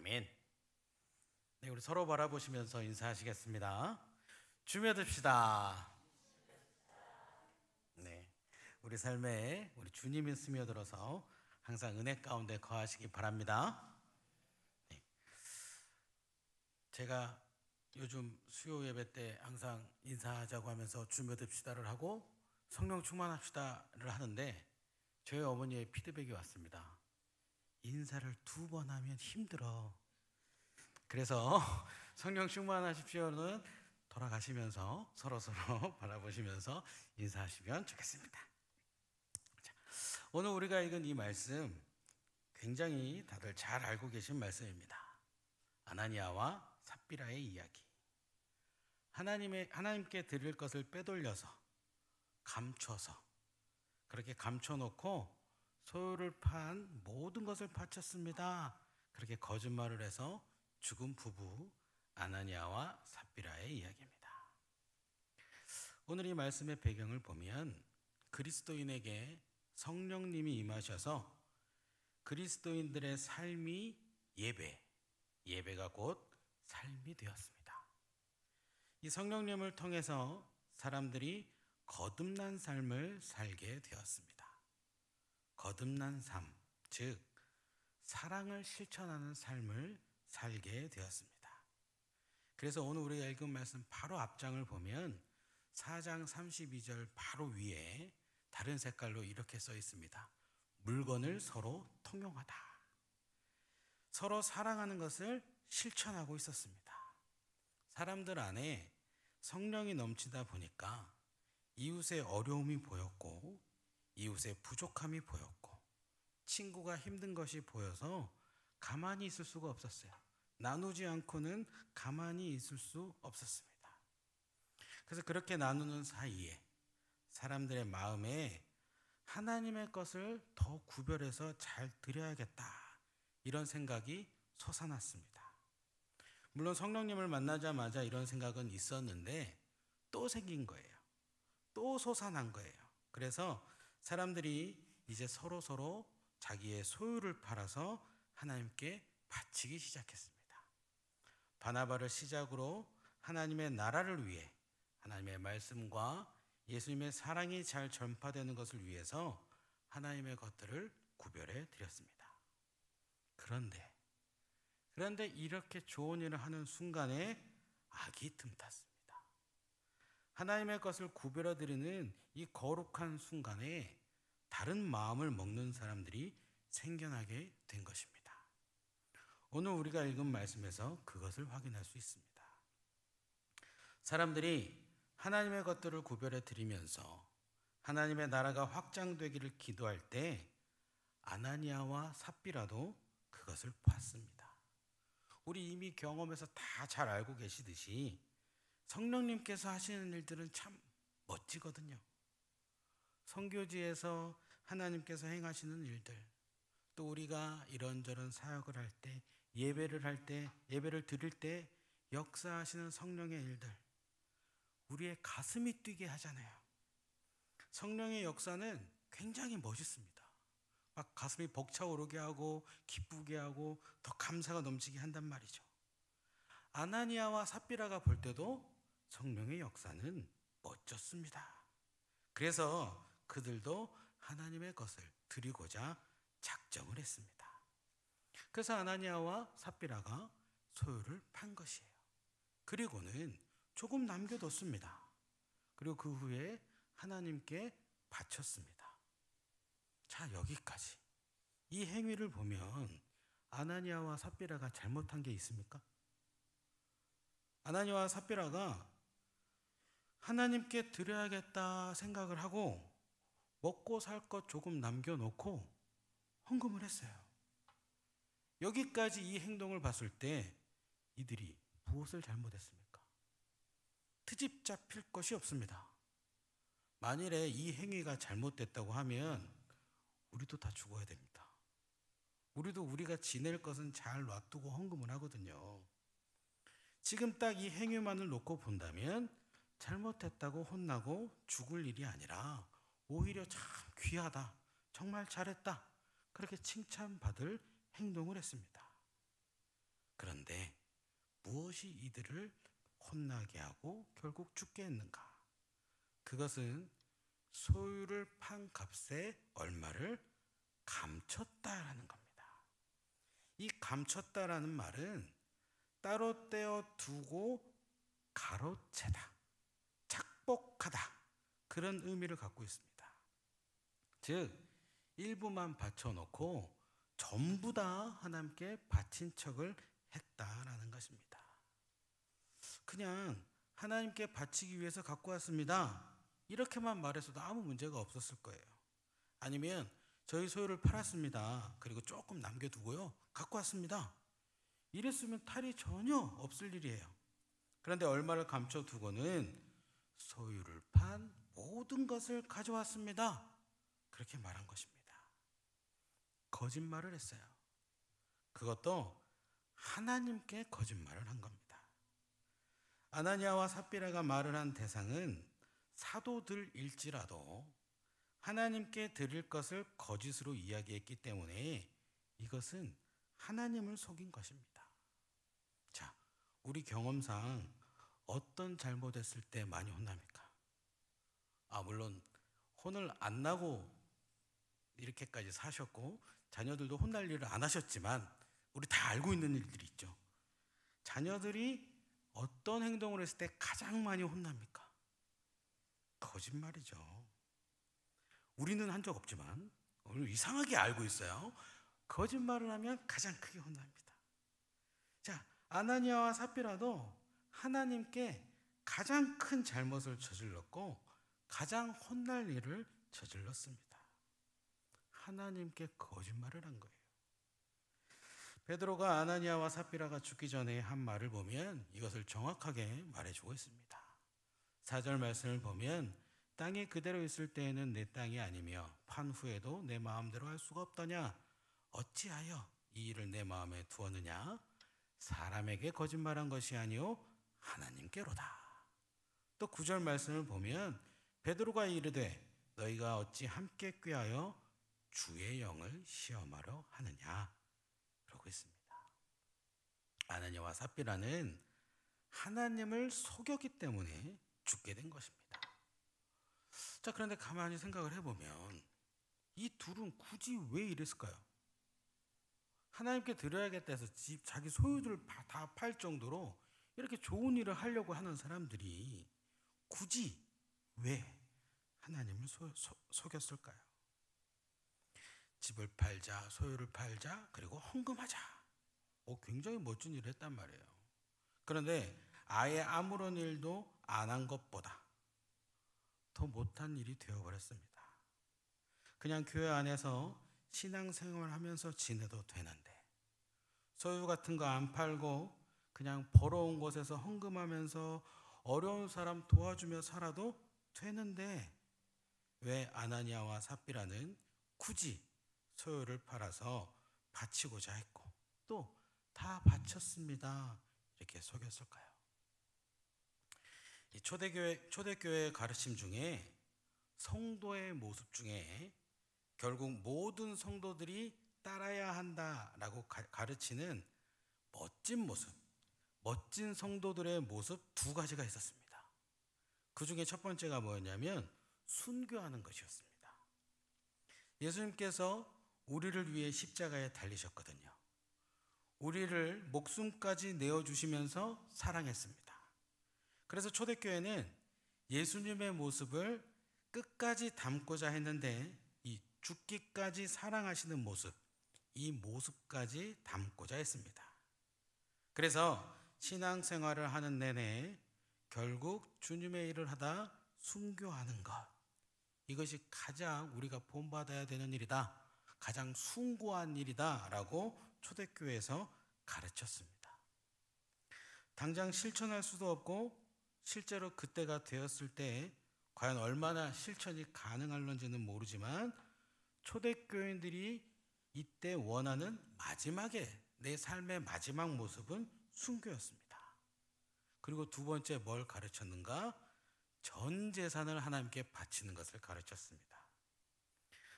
아멘. 네, 우리 서로 바라보시면서 인사하시겠습니다. 주며 듭시다. 네, 우리 삶에 우리 주님이 스며들어서 항상 은혜 가운데 거하시기 바랍니다. 네, 제가 요즘 수요 예배 때 항상 인사하자고 하면서 주며 듭시다를 하고 성령 충만합시다를 하는데 저희 어머니의 피드백이 왔습니다. 인사를 2번 하면 힘들어. 그래서 성령 충만하십시오는 돌아가시면서 서로서로 바라보시면서 인사하시면 좋겠습니다. 자, 오늘 우리가 읽은 이 말씀 굉장히 다들 잘 알고 계신 말씀입니다. 아나니아와 삽비라의 이야기. 하나님께 드릴 것을 빼돌려서 감춰서 그렇게 감춰놓고 소유를 판 모든 것을 바쳤습니다. 그렇게 거짓말을 해서 죽은 부부 아나니아와 삽비라의 이야기입니다. 오늘 이 말씀의 배경을 보면 그리스도인에게 성령님이 임하셔서 그리스도인들의 삶이 예배가 곧 삶이 되었습니다. 이 성령님을 통해서 사람들이 거듭난 삶을 살게 되었습니다. 거듭난 삶, 즉 사랑을 실천하는 삶을 살게 되었습니다. 그래서 오늘 우리가 읽은 말씀 바로 앞장을 보면 4장 32절 바로 위에 다른 색깔로 이렇게 써 있습니다. 물건을 서로 통용하다. 서로 사랑하는 것을 실천하고 있었습니다. 사람들 안에 성령이 넘치다 보니까 이웃의 어려움이 보였고 이웃의 부족함이 보였고 친구가 힘든 것이 보여서 가만히 있을 수가 없었어요. 나누지 않고는 가만히 있을 수 없었습니다. 그래서 그렇게 나누는 사이에 사람들의 마음에 하나님의 것을 더 구별해서 잘 드려야겠다 이런 생각이 솟아났습니다. 물론 성령님을 만나자마자 이런 생각은 있었는데 또 생긴 거예요. 또 솟아난 거예요. 그래서 사람들이 이제 서로 자기의 소유를 팔아서 하나님께 바치기 시작했습니다. 바나바를 시작으로 하나님의 나라를 위해 하나님의 말씀과 예수님의 사랑이 잘 전파되는 것을 위해서 하나님의 것들을 구별해 드렸습니다. 그런데 이렇게 좋은 일을 하는 순간에 악이 틈탔습니다. 하나님의 것을 구별해 드리는 이 거룩한 순간에 다른 마음을 먹는 사람들이 생겨나게 된 것입니다. 오늘 우리가 읽은 말씀에서 그것을 확인할 수 있습니다. 사람들이 하나님의 것들을 구별해 드리면서 하나님의 나라가 확장되기를 기도할 때 아나니아와 삽비라도 그것을 봤습니다. 우리 이미 경험에서 다 잘 알고 계시듯이 성령님께서 하시는 일들은 참 멋지거든요. 선교지에서 하나님께서 행하시는 일들, 또 우리가 이런저런 사역을 할 때, 예배를 드릴 때 역사하시는 성령의 일들, 우리의 가슴이 뛰게 하잖아요. 성령의 역사는 굉장히 멋있습니다. 막 가슴이 벅차오르게 하고 기쁘게 하고 더 감사가 넘치게 한단 말이죠. 아나니아와 삽비라가 볼 때도 성령의 역사는 멋졌습니다. 그래서 그들도 하나님의 것을 드리고자 작정을 했습니다. 그래서 아나니아와 삽비라가 소유를 판 것이에요. 그리고는 조금 남겨뒀습니다. 그리고 그 후에 하나님께 바쳤습니다. 자, 여기까지. 이 행위를 보면 아나니아와 삽비라가 잘못한 게 있습니까? 아나니아와 삽비라가 하나님께 드려야겠다 생각을 하고 먹고 살 것 조금 남겨놓고 헌금을 했어요. 여기까지 이 행동을 봤을 때 이들이 무엇을 잘못했습니까? 트집 잡힐 것이 없습니다. 만일에 이 행위가 잘못됐다고 하면 우리도 다 죽어야 됩니다. 우리도 우리가 지낼 것은 잘 놔두고 헌금을 하거든요. 지금 딱 이 행위만을 놓고 본다면 잘못했다고 혼나고 죽을 일이 아니라 오히려 참 귀하다, 정말 잘했다, 그렇게 칭찬받을 행동을 했습니다. 그런데 무엇이 이들을 혼나게 하고 결국 죽게 했는가? 그것은 소유를 판 값의 얼마를 감췄다라는 겁니다. 이 감췄다라는 말은 따로 떼어 두고 가로채다, 착복하다, 그런 의미를 갖고 있습니다. 즉 일부만 바쳐놓고 전부 다 하나님께 바친 척을 했다라는 것입니다. 그냥 하나님께 바치기 위해서 갖고 왔습니다, 이렇게만 말해서도 아무 문제가 없었을 거예요. 아니면 저희 소유를 팔았습니다, 그리고 조금 남겨두고요 갖고 왔습니다, 이랬으면 탈이 전혀 없을 일이에요. 그런데 얼마를 감춰두고는 소유를 판 모든 것을 가져왔습니다, 그렇게 말한 것입니다. 거짓말을 했어요. 그것도 하나님께 거짓말을 한 겁니다. 아나니아와 삽비라가 말을 한 대상은 사도들일지라도 하나님께 드릴 것을 거짓으로 이야기했기 때문에 이것은 하나님을 속인 것입니다. 자, 우리 경험상 어떤 잘못했을 때 많이 혼납니까? 물론 혼을 안 나고 이렇게까지 사셨고 자녀들도 혼날 일을 안 하셨지만 우리 다 알고 있는 일들이 있죠. 자녀들이 어떤 행동을 했을 때 가장 많이 혼납니까? 거짓말이죠. 우리는 한 적 없지만 이상하게 알고 있어요. 거짓말을 하면 가장 크게 혼납니다. 자, 아나니아와 삽비라도 하나님께 가장 큰 잘못을 저질렀고 가장 혼날 일을 저질렀습니다. 하나님께 거짓말을 한 거예요. 베드로가 아나니아와 삽비라가 죽기 전에 한 말을 보면 이것을 정확하게 말해주고 있습니다. 4절 말씀을 보면 땅이 그대로 있을 때에는 내 땅이 아니며 판 후에도 내 마음대로 할 수가 없더냐? 어찌하여 이 일을 내 마음에 두었느냐? 사람에게 거짓말한 것이 아니요 하나님께로다. 또 9절 말씀을 보면 베드로가 이르되 너희가 어찌 함께 꾀하여 주의 영을 시험하려 하느냐? 그러고 있습니다. 아나니아와 삽비라는 하나님을 속였기 때문에 죽게 된 것입니다. 자, 그런데 가만히 생각을 해보면 이 둘은 굳이 왜 이랬을까요? 하나님께 드려야겠다 해서 자기 소유들을 다 팔 정도로 이렇게 좋은 일을 하려고 하는 사람들이 굳이 왜 하나님을 속였을까요? 집을 팔자, 소유를 팔자, 그리고 헌금하자. 굉장히 멋진 일을 했단 말이에요. 그런데 아예 아무런 일도 안 한 것보다 더 못한 일이 되어버렸습니다. 그냥 교회 안에서 신앙생활 하면서 지내도 되는데 소유 같은 거 안 팔고 그냥 벌어온 곳에서 헌금하면서 어려운 사람 도와주며 살아도 되는데 왜 아나니아와 삽비라는 굳이 소유를 팔아서 바치고자 했고 또 다 바쳤습니다, 이렇게 속였을까요? 이 초대교회 가르침 중에 성도의 모습 중에 결국 모든 성도들이 따라야 한다라고 가르치는 멋진 모습, 멋진 성도들의 모습 두 가지가 있었습니다. 그 중에 첫 번째가 뭐였냐면 순교하는 것이었습니다. 예수님께서 우리를 위해 십자가에 달리셨거든요. 우리를 목숨까지 내어주시면서 사랑했습니다. 그래서 초대교회는 예수님의 모습을 끝까지 담고자 했는데 이 죽기까지 사랑하시는 모습, 이 모습까지 담고자 했습니다. 그래서 신앙생활을 하는 내내 결국 주님의 일을 하다 순교하는 것, 이것이 가장 우리가 본받아야 되는 일이다, 가장 숭고한 일이다 라고 초대교회에서 가르쳤습니다. 당장 실천할 수도 없고 실제로 그때가 되었을 때 과연 얼마나 실천이 가능할런지는 모르지만 초대교인들이 이때 원하는 마지막에 내 삶의 마지막 모습은 순교였습니다. 그리고 두 번째 뭘 가르쳤는가? 전 재산을 하나님께 바치는 것을 가르쳤습니다.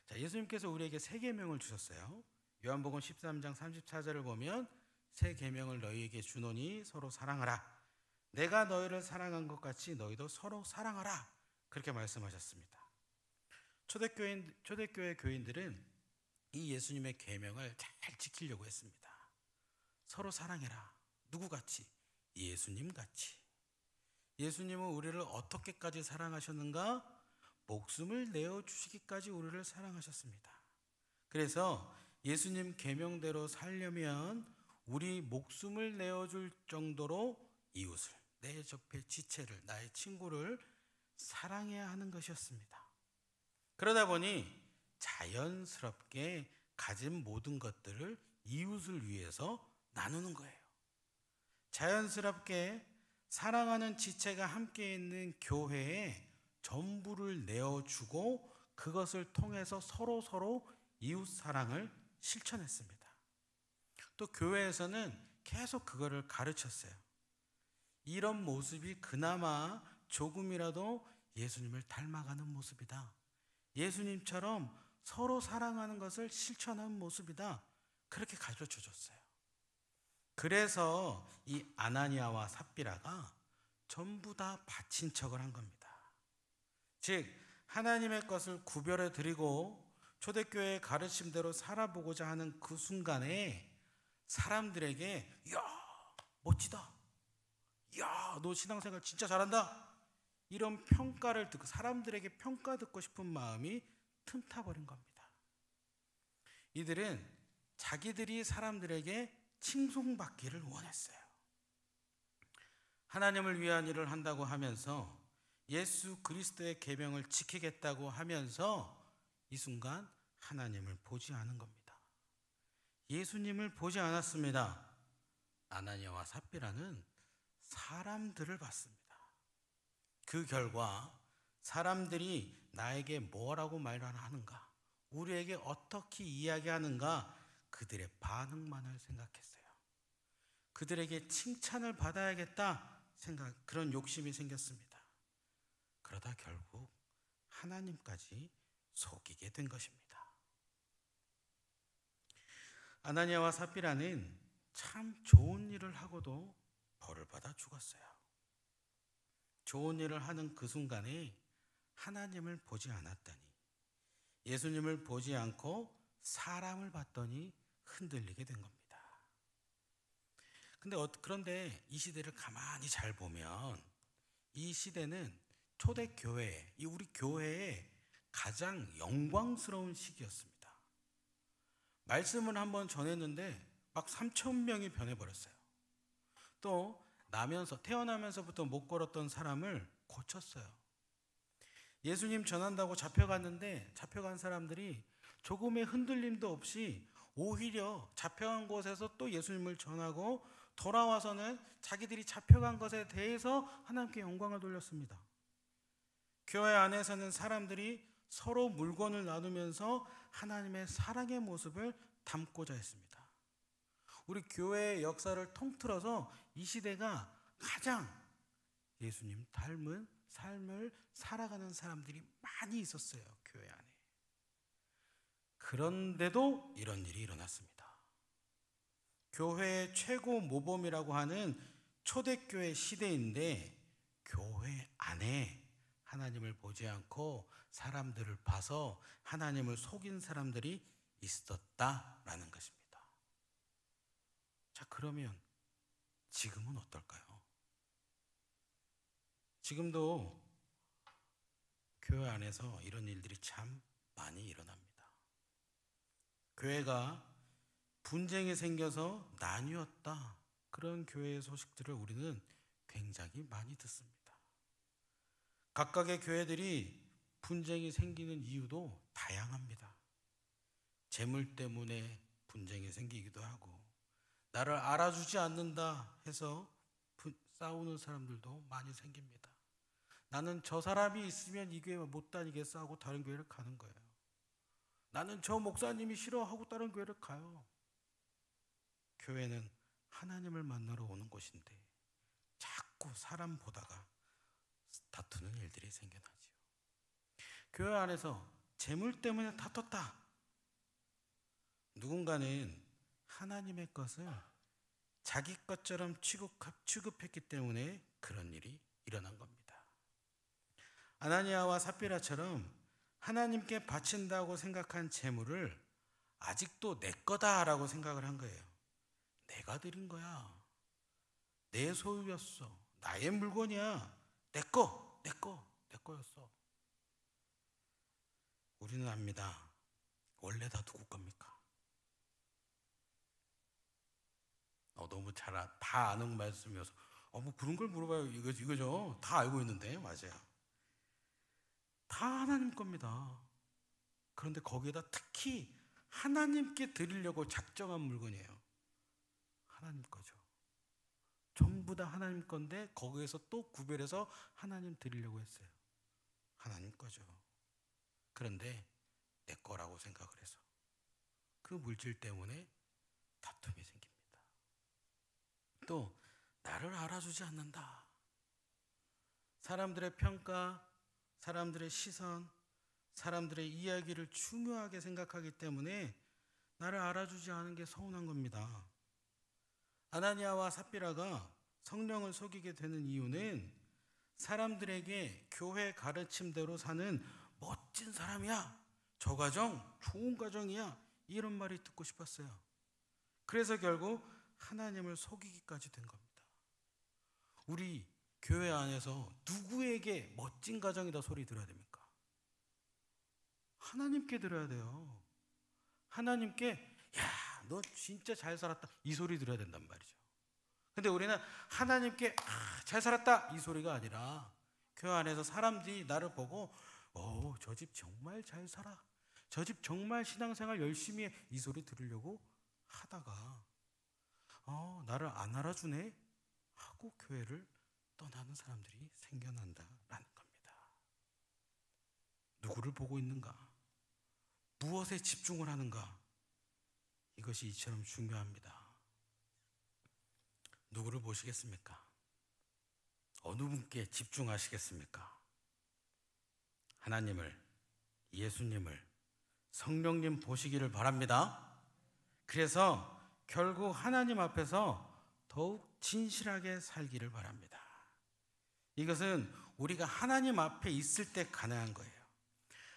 자, 예수님께서 우리에게 세 계명을 주셨어요. 요한복음 13장 34절을 보면 새 계명을 너희에게 주노니 서로 사랑하라. 내가 너희를 사랑한 것 같이 너희도 서로 사랑하라. 그렇게 말씀하셨습니다. 초대교회 교인들은 이 예수님의 계명을 잘 지키려고 했습니다. 서로 사랑해라. 누구같이? 예수님같이. 예수님은 우리를 어떻게까지 사랑하셨는가? 목숨을 내어주시기까지 우리를 사랑하셨습니다. 그래서 예수님 계명대로 살려면 우리 목숨을 내어줄 정도로 이웃을, 내 옆에 지체를, 나의 친구를 사랑해야 하는 것이었습니다. 그러다 보니 자연스럽게 가진 모든 것들을 이웃을 위해서 나누는 거예요. 자연스럽게 사랑하는 지체가 함께 있는 교회에 전부를 내어주고 그것을 통해서 서로 이웃 사랑을 실천했습니다. 또 교회에서는 계속 그거를 가르쳤어요. 이런 모습이 그나마 조금이라도 예수님을 닮아가는 모습이다. 예수님처럼 서로 사랑하는 것을 실천한 모습이다. 그렇게 가르쳐 줬어요. 그래서 이 아나니아와 삽비라가 전부 다 바친 척을 한 겁니다. 즉 하나님의 것을 구별해 드리고 초대교회의 가르침대로 살아보고자 하는 그 순간에 사람들에게 야 멋지다, 야 너 신앙생활 진짜 잘한다, 이런 평가를 듣고 사람들에게 평가 듣고 싶은 마음이 틈타버린 겁니다. 이들은 자기들이 사람들에게 칭송받기를 원했어요. 하나님을 위한 일을 한다고 하면서 예수 그리스도의 계명을 지키겠다고 하면서 이 순간 하나님을 보지 않은 겁니다. 예수님을 보지 않았습니다. 아나니아와 삽비라는 사람들을 봤습니다. 그 결과 사람들이 나에게 뭐라고 말하는가, 우리에게 어떻게 이야기하는가, 그들의 반응만을 생각했어요. 그들에게 칭찬을 받아야겠다 그런 욕심이 생겼습니다. 그러다 결국 하나님까지 속이게 된 것입니다. 아나니아와 삽비라는 참 좋은 일을 하고도 벌을 받아 죽었어요. 좋은 일을 하는 그 순간에 하나님을 보지 않았더니, 예수님을 보지 않고 사람을 봤더니 흔들리게 된 겁니다. 그런데 이 시대를 가만히 잘 보면 이 시대는 초대교회, 우리 교회의 가장 영광스러운 시기였습니다. 말씀을 한번 전했는데 막 3,000명이 변해버렸어요. 또 태어나면서부터 못 걸었던 사람을 고쳤어요. 예수님 전한다고 잡혀갔는데 잡혀간 사람들이 조금의 흔들림도 없이 오히려 잡혀간 곳에서 또 예수님을 전하고 돌아와서는 자기들이 잡혀간 것에 대해서 하나님께 영광을 돌렸습니다. 교회 안에서는 사람들이 서로 물건을 나누면서 하나님의 사랑의 모습을 담고자 했습니다. 우리 교회의 역사를 통틀어서 이 시대가 가장 예수님 닮은 삶을 살아가는 사람들이 많이 있었어요, 교회 안에. 그런데도 이런 일이 일어났습니다. 교회의 최고 모범이라고 하는 초대교회 시대인데 교회 안에 하나님을 보지 않고 사람들을 봐서 하나님을 속인 사람들이 있었다라는 것입니다. 자, 그러면 지금은 어떨까요? 지금도 교회 안에서 이런 일들이 참 많이 일어납니다. 교회가 분쟁이 생겨서 나뉘었다, 그런 교회의 소식들을 우리는 굉장히 많이 듣습니다. 각각의 교회들이 분쟁이 생기는 이유도 다양합니다. 재물 때문에 분쟁이 생기기도 하고, 나를 알아주지 않는다 해서 싸우는 사람들도 많이 생깁니다. 나는 저 사람이 있으면 이 교회 못 다니겠어 하고 다른 교회를 가는 거예요. 나는 저 목사님이 싫어하고 다른 교회를 가요. 교회는 하나님을 만나러 오는 곳인데 자꾸 사람 보다가 다투는 일들이 생겨나죠. 교회 안에서 재물 때문에 다퉜다. 누군가는 하나님의 것을 자기 것처럼 취급했기 때문에 그런 일이 일어난 겁니다. 아나니아와 삽비라처럼 하나님께 바친다고 생각한 재물을 아직도 내 거다라고 생각을 한 거예요. 내가 드린 거야. 내 소유였어. 나의 물건이야. 내 거였어. 우리는 압니다. 원래 다 누구 겁니까? 너무 다 아는 말씀이어서 뭐 그런 걸 물어봐요. 이거죠. 다 알고 있는데 맞아요. 다 하나님 겁니다. 그런데 거기에다 특히 하나님께 드리려고 작정한 물건이에요. 하나님 거죠. 전부 다 하나님 건데 거기에서 또 구별해서 하나님 드리려고 했어요. 하나님 거죠. 그런데 내 거라고 생각을 해서 그 물질 때문에 다툼이 생깁니다. 또 나를 알아주지 않는다. 사람들의 평가, 사람들의 시선, 사람들의 이야기를 중요하게 생각하기 때문에 나를 알아주지 않은 게 서운한 겁니다. 아나니아와 삽비라가 성령을 속이게 되는 이유는 사람들에게 교회 가르침대로 사는 멋진 사람이야. 저 가정 좋은 가정이야. 이런 말이 듣고 싶었어요. 그래서 결국 하나님을 속이기까지 된 겁니다. 우리 교회 안에서 누구에게 멋진 가정이다 소리 들어야 됩니까? 하나님께 들어야 돼요. 하나님께 야, 너 진짜 잘 살았다 이 소리 들어야 된단 말이죠. 근데 우리는 하나님께 잘 살았다 이 소리가 아니라 교회 안에서 사람들이 나를 보고 저 집 정말 잘 살아. 저 집 정말 신앙생활 열심히 해. 이 소리 들으려고 하다가 나를 안 알아주네 하고 교회를 떠나는 사람들이 생겨난다라는 겁니다. 누구를 보고 있는가? 무엇에 집중을 하는가? 이것이 이처럼 중요합니다. 누구를 보시겠습니까? 어느 분께 집중하시겠습니까? 하나님을, 예수님을, 성령님 보시기를 바랍니다. 그래서 결국 하나님 앞에서 더욱 진실하게 살기를 바랍니다. 이것은 우리가 하나님 앞에 있을 때 가능한 거예요.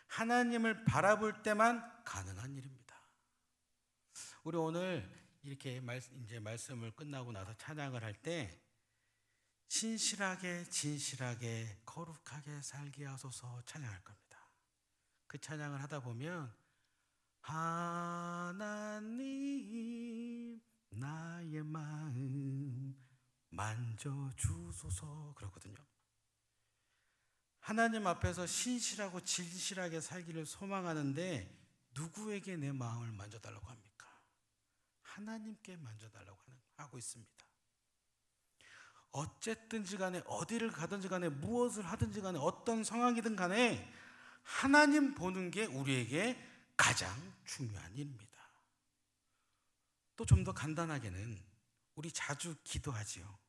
하나님을 바라볼 때만 가능한 일입니다. 우리 오늘 이렇게 이제 말씀을 끝나고 나서 찬양을 할 때 신실하게 진실하게 거룩하게 살게 하소서 찬양할 겁니다. 그 찬양을 하다 보면 하나님 나의 마음 만져주소서 그러거든요. 하나님 앞에서 신실하고 진실하게 살기를 소망하는데 누구에게 내 마음을 만져달라고 합니까? 하나님께 만져달라고 하고 있습니다. 어쨌든지 간에 어디를 가든지 간에 무엇을 하든지 간에 어떤 상황이든 간에 하나님 보는 게 우리에게 가장 중요한 일입니다. 또 좀 더 간단하게는 우리 자주 기도하지요.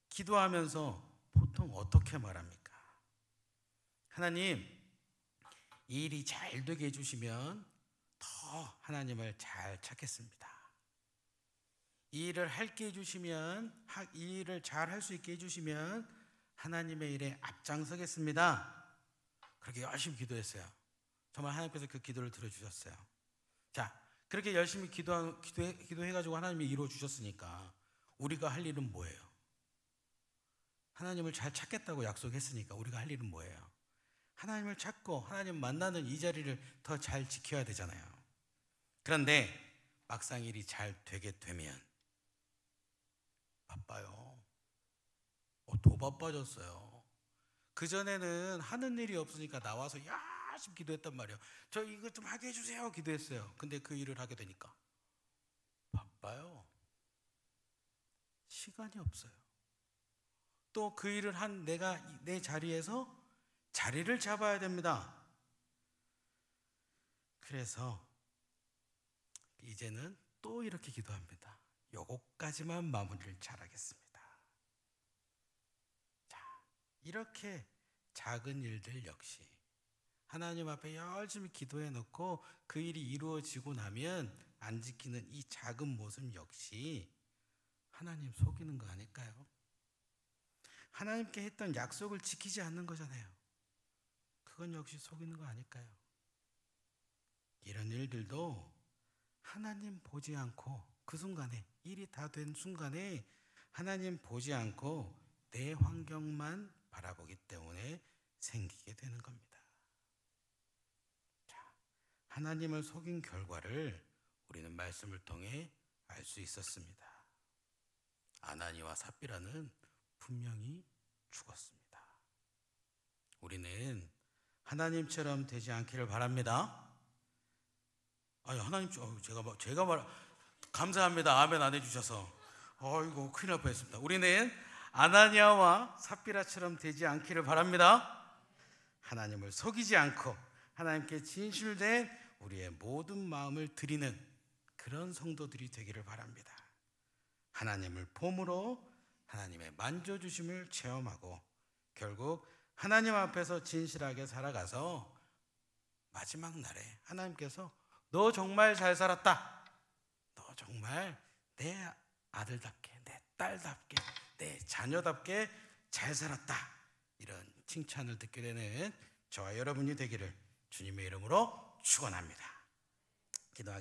기도하면서 보통 어떻게 말합니까? 하나님, 이 일이 잘 되게 해주시면 더 하나님을 잘 찾겠습니다. 이 일을 할게 해주시면, 이 일을 잘 할 수 있게 해주시면 하나님의 일에 앞장서겠습니다. 그렇게 열심히 기도했어요. 정말 하나님께서 그 기도를 들어주셨어요. 자, 그렇게 열심히 기도해가지고 하나님이 이루어주셨으니까 우리가 할 일은 뭐예요? 하나님을 잘 찾겠다고 약속했으니까 우리가 할 일은 뭐예요? 하나님을 찾고 하나님 만나는 이 자리를 더 잘 지켜야 되잖아요. 그런데 막상 일이 잘 되게 되면 바빠요. 더 바빠졌어요. 그전에는 하는 일이 없으니까 나와서 열심히 기도했단 말이에요. 저 이거 좀 하게 해주세요 기도했어요. 근데 그 일을 하게 되니까 바빠요. 시간이 없어요. 또 그 일을 한 내가 내 자리에서 자리를 잡아야 됩니다. 그래서 이제는 또 이렇게 기도합니다. 요것까지만 마무리를 잘하겠습니다. 자, 이렇게 작은 일들 역시 하나님 앞에 열심히 기도해 놓고 그 일이 이루어지고 나면 안 지키는 이 작은 모습 역시 하나님 속이는 거 아닐까요? 하나님께 했던 약속을 지키지 않는 거잖아요. 그건 역시 속이는 거 아닐까요? 이런 일들도 하나님 보지 않고 그 순간에, 일이 다 된 순간에 하나님 보지 않고 내 환경만 바라보기 때문에 생기게 되는 겁니다. 자, 하나님을 속인 결과를 우리는 말씀을 통해 알 수 있었습니다. 아나니와 삽비라는 분명히 죽었습니다. 우리는 하나님처럼 되지 않기를 바랍니다. 아니, 하나님, 제가 말, 감사합니다. 아멘 안 해주셔서. 어이구, 큰일 날 뻔했습니다. 우리는 아나니아와 삽비라처럼 되지 않기를 바랍니다. 하나님을 속이지 않고 하나님께 진실된 우리의 모든 마음을 드리는 그런 성도들이 되기를 바랍니다. 하나님을 봄으로 하나님의 만져주심을 체험하고 결국 하나님 앞에서 진실하게 살아가서 마지막 날에 하나님께서 너 정말 잘 살았다. 너 정말 내 아들답게, 내 딸답게, 내 자녀답게 잘 살았다. 이런 칭찬을 듣게 되는 저와 여러분이 되기를 주님의 이름으로 축원합니다. 기도하겠습니다.